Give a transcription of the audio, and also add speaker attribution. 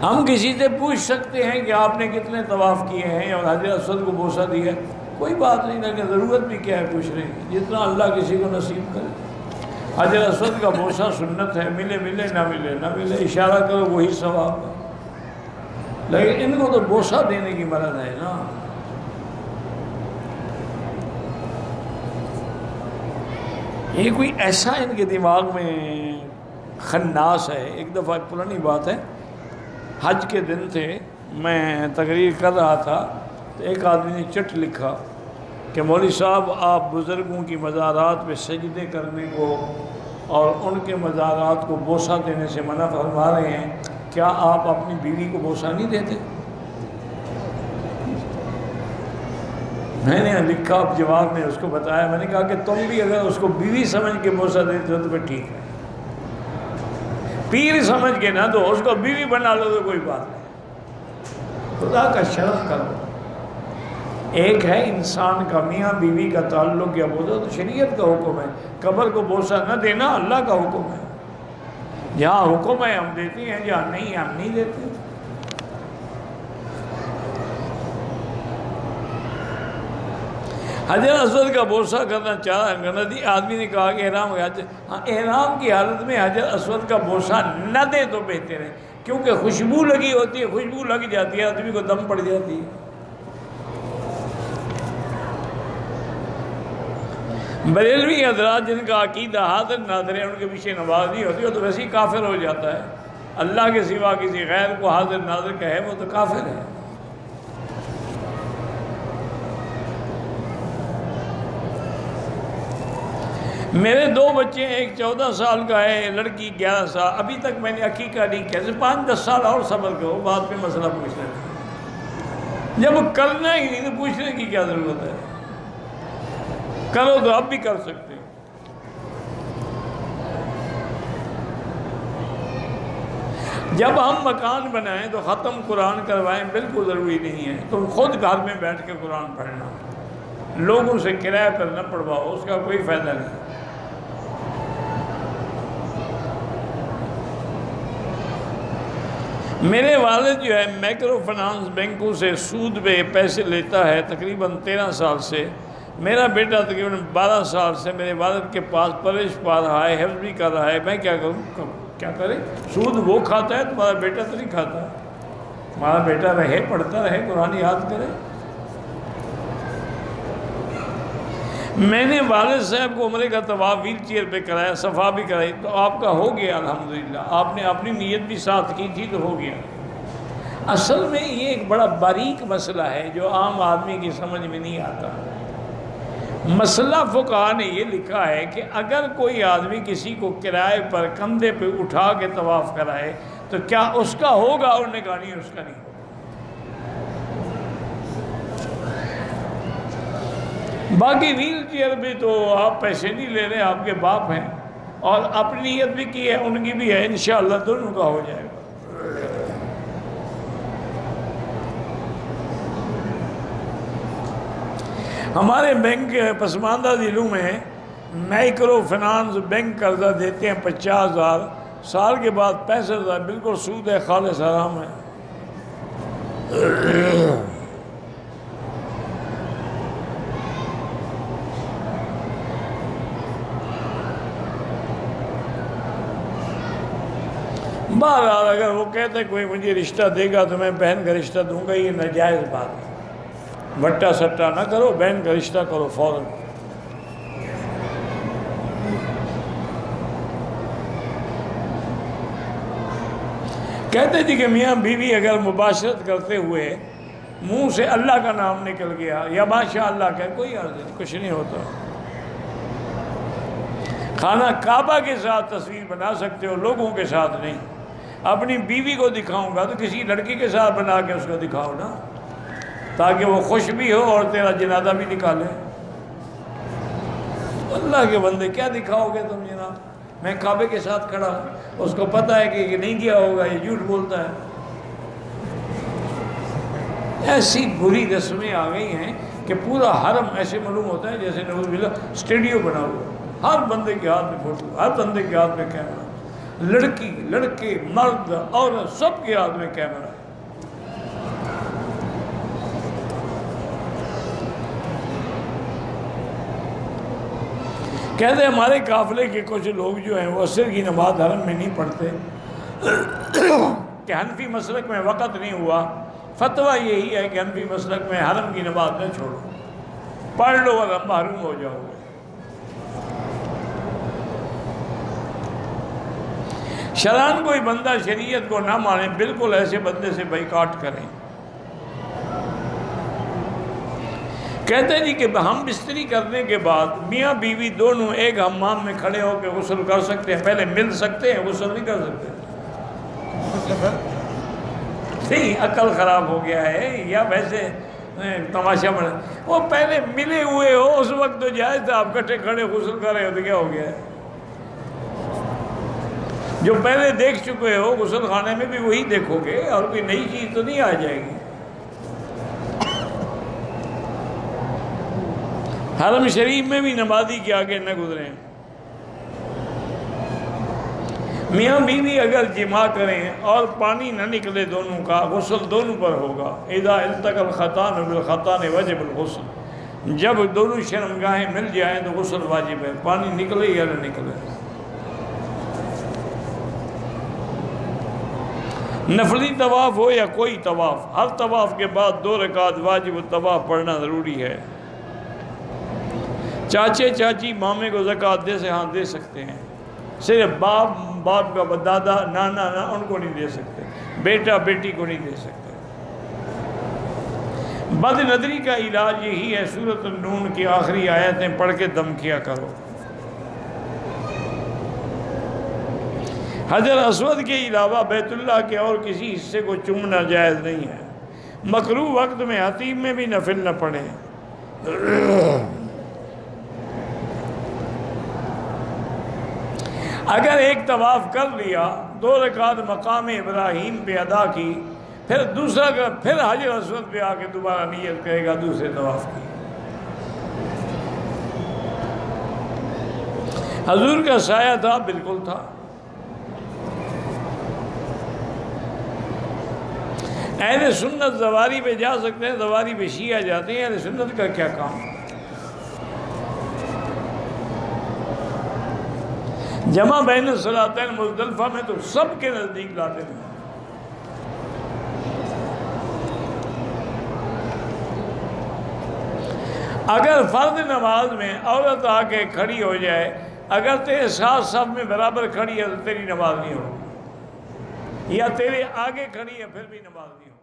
Speaker 1: ہم کسی سے پوچھ سکتے ہیں کہ آپ نے کتنے طواف کیے ہیں اور حجر اسود کو بوسہ دیا ہے، کوئی بات نہیں، لیکن ضرورت بھی کیا ہے پوچھنے کی، جتنا اللہ کسی کو نصیب کرے۔ حجر اسود کا بوسہ سنت ہے، ملے ملے نہ ملے نہ ملے، اشارہ کرو وہی ثواب ہے، لیکن ان کو تو بوسہ دینے کی مرض ہے نا۔ یہ کوئی ایسا ان کے دماغ میں خناس ہے۔ ایک دفعہ پرانی بات ہے، حج کے دن تھے، میں تقریر کر رہا تھا تو ایک آدمی نے چٹ لکھا کہ مولوی صاحب آپ بزرگوں کی مزارات پہ سجدے کرنے کو اور ان کے مزارات کو بوسہ دینے سے منع فرما رہے ہیں، کیا آپ اپنی بیوی کو بوسہ نہیں دیتے؟ میں نے لکھا، اب جواب میں اس کو بتایا، میں نے کہا کہ تم بھی اگر اس کو بیوی سمجھ کے بوسہ دیتے ہو تو پھر ٹھیک ہے، پیر سمجھ کے نہ دو، اس کو بیوی بنا لو تو کوئی بات نہیں، خدا کا شرم کرو۔ ایک ہے انسان کا میاں بیوی کا تعلق یا بوسہ، تو شریعت کا حکم ہے، قبر کو بوسہ نہ دینا اللہ کا حکم ہے، جہاں حکم ہے ہم دیتے ہیں، جہاں نہیں ہم نہیں دیتے۔ حجر اسود کا بوسہ کرنا چاہا تھی، آدمی نے کہا کہ احرام کی حالت میں حجر اسود کا بوسہ نہ دے تو بہتر ہے، کیونکہ خوشبو لگی ہوتی ہے، خوشبو لگ جاتی ہے، آدمی کو دم پڑ جاتی ہے۔ بریلوی حضرات جن کا عقیدہ حاضر ناظر ہے، ان کے پیچھے نماز نہیں ہوتی، وہ تو ویسے ہی کافر ہو جاتا ہے، اللہ کے سوا کسی غیر کو حاضر ناظر کہے وہ تو کافر ہے۔ میرے دو بچے ہیں، ایک 14 سال کا ہے، لڑکی 11 سال، ابھی تک میں نے عقیقہ نہیں کیا، 5-10 سال اور صبر کرو، بعد میں مسئلہ پوچھنا ہے، جب کرنا ہی نہیں تو پوچھنے کی کیا ضرورت ہے، کرو تو اب بھی کر سکتے ہو۔ جب ہم مکان بنائیں تو ختم قرآن کروائیں بالکل ضروری نہیں ہے، تم خود گھر میں بیٹھ کے قرآن پڑھنا، لوگوں سے کرایہ پر نہ پڑھواؤ، اس کا کوئی فائدہ نہیں۔ میرے والد جو ہے مائکرو فنانس بینکوں سے سود پہ پیسے لیتا ہے تقریباً 13 سال سے، میرا بیٹا تقریباً 12 سال سے میرے والد کے پاس پرورش پا رہا ہے، حفظ بھی کر رہا ہے، میں کیا کروں؟ کیا کرے؟ سود وہ کھاتا ہے، تمہارا بیٹا تو نہیں کھاتا، تمہارا بیٹا رہے، پڑھتا رہے، قرآن یاد کرے۔ میں نے والد صاحب کو عمرے کا طواف ویل چیئر پہ کرایا، صفا بھی کرائی، تو آپ کا ہو گیا الحمدللہ، آپ نے اپنی نیت بھی ساتھ کی تھی تو ہو گیا۔ اصل میں یہ ایک بڑا باریک مسئلہ ہے جو عام آدمی کی سمجھ میں نہیں آتا۔ مسئلہ فقہا نے یہ لکھا ہے کہ اگر کوئی آدمی کسی کو کرائے پر کندھے پہ اٹھا کے طواف کرائے تو کیا اس کا ہوگا؟ اور نے کہا نہیں، اس کا نہیں ہوگا۔ باقی ویل چیئر بھی تو آپ پیسے نہیں لے رہے، آپ کے باپ ہیں، اور اپنی نیت بھی کی ہے، ان کی بھی ہے، انشاءاللہ دونوں کا ہو جائے گا۔ ہمارے بینک پسماندہ ضلعوں میں مائکرو فنانس بینک قرضہ دیتے ہیں 50,000، سال کے بعد 65,000، بالکل سود ہے، خالص حرام ہے۔ بہرحال اگر وہ کہتے ہیں کوئی مجھے رشتہ دے گا تو میں بہن کا رشتہ دوں گا، یہ ناجائز بات ہے، بٹا سٹا نہ کرو، بہن کا رشتہ کرو فوراً۔ کہتے تھے کہ میاں بیوی اگر مباشرت کرتے ہوئے منہ سے اللہ کا نام نکل گیا یا ماشاء اللہ کہ کوئی عرض نہیں، کچھ نہیں ہوتا۔ خانہ کعبہ کے ساتھ تصویر بنا سکتے ہو، لوگوں کے ساتھ نہیں۔ اپنی بیوی کو دکھاؤں گا تو کسی لڑکی کے ساتھ بنا کے اس کو دکھاؤ نا، تاکہ وہ خوش بھی ہو اور تیرا جنازہ بھی نکالے۔ اللہ کے بندے کیا دکھاؤ گے تم جناب؟ میں کعبے کے ساتھ کھڑا ہوں، اس کو پتہ ہے کہ یہ نہیں کیا ہوگا، یہ جھوٹ بولتا ہے۔ ایسی بری رسمیں آ گئی ہیں کہ پورا حرم ایسے معلوم ہوتا ہے جیسے نعوذ باللہ اسٹوڈیو بنا ہوا، ہر بندے کے ہاتھ میں فوٹو، ہر بندے کے ہاتھ میں کیمرہ۔ لڑکی لڑکے مرد عورت سب کے ہاتھ میں کیمرہ ہے۔ کہتے ہیں ہمارے قافلے کے کچھ لوگ جو ہیں وہ عصر کی نماز حرم میں نہیں پڑھتے کہ حنفی مسلک میں وقت نہیں ہوا۔ فتویٰ یہی ہے کہ حنفی مسلک میں حرم کی نماز نہ چھوڑو، پڑھ لو اگر محروم ہو جاؤ گے۔ شرعاً کوئی بندہ شریعت کو نہ مانے، بالکل ایسے بندے سے بائیکاٹ کریں۔ کہتے ہیں جی کہ ہم بستری کرنے کے بعد میاں بیوی دونوں ایک حمام میں کھڑے ہو کے غسل کر سکتے ہیں، پہلے مل سکتے ہیں، غسل نہیں کر سکتے؟ نہیں، عقل خراب ہو گیا ہے یا ویسے تماشا بنا؟ وہ پہلے ملے ہوئے ہو اس وقت تو جائز تھا، آپ کٹھے کھڑے غسل کر رہے ہو تو کیا ہو گیا ہے؟ جو پہلے دیکھ چکے ہو غسل خانے میں بھی وہی دیکھو گے، اور کوئی نئی چیز تو نہیں آ جائے گی۔ حرم شریف میں بھی نمازی کے آگے نہ گزریں۔ میاں بیوی اگر جماع کریں اور پانی نہ نکلے دونوں کا، غسل دونوں پر ہوگا۔ اذا التقى الختان بالختان وجب الغسل، جب دونوں شرمگاہیں مل جائیں تو غسل واجب ہے، پانی نکلے یا نہ نکلے۔ نفلی طواف ہو یا کوئی طواف، ہر طواف کے بعد 2 رکعت واجب الطواف پڑھنا ضروری ہے۔ چاچے چاچی مامے کو زکوٰۃ دے سکتے ہیں، صرف باپ کا دادا نانا ان کو نہیں دے سکتے، بیٹا بیٹی کو نہیں دے سکتے۔ بد نظری کا علاج یہی ہے، سورۃ النون کی آخری آیتیں پڑھ کے دم کیا کرو۔ حجر اسود کے علاوہ بیت اللہ کے اور کسی حصے کو چومنا جائز نہیں ہے۔ مکروہ وقت میں حتیم میں بھی نفل نہ پڑھیں۔ اگر ایک طواف کر لیا، 2 رکعت مقام ابراہیم پہ ادا کی، پھر دوسرا پھر حجر اسود پہ آ کے دوبارہ نیت کرے گا دوسرے طواف کی۔ حضور کا سایہ تھا، بالکل تھا۔ اہل سنت زواری پہ جا سکتے ہیں، زواری پہ شیعہ جاتے ہیں، اہل سنت کا کیا کام؟ جمع بین الصلاتین مزدلفہ میں تو سب کے نزدیک لاتے ہیں۔ اگر فرض نماز میں عورت آ کے کھڑی ہو جائے، اگر تیرے ساتھ صف میں برابر کھڑی ہے تو تیری نماز نہیں ہوگی، یا تیرے آگے کھڑی ہے پھر بھی نماز نہیں ہوگی۔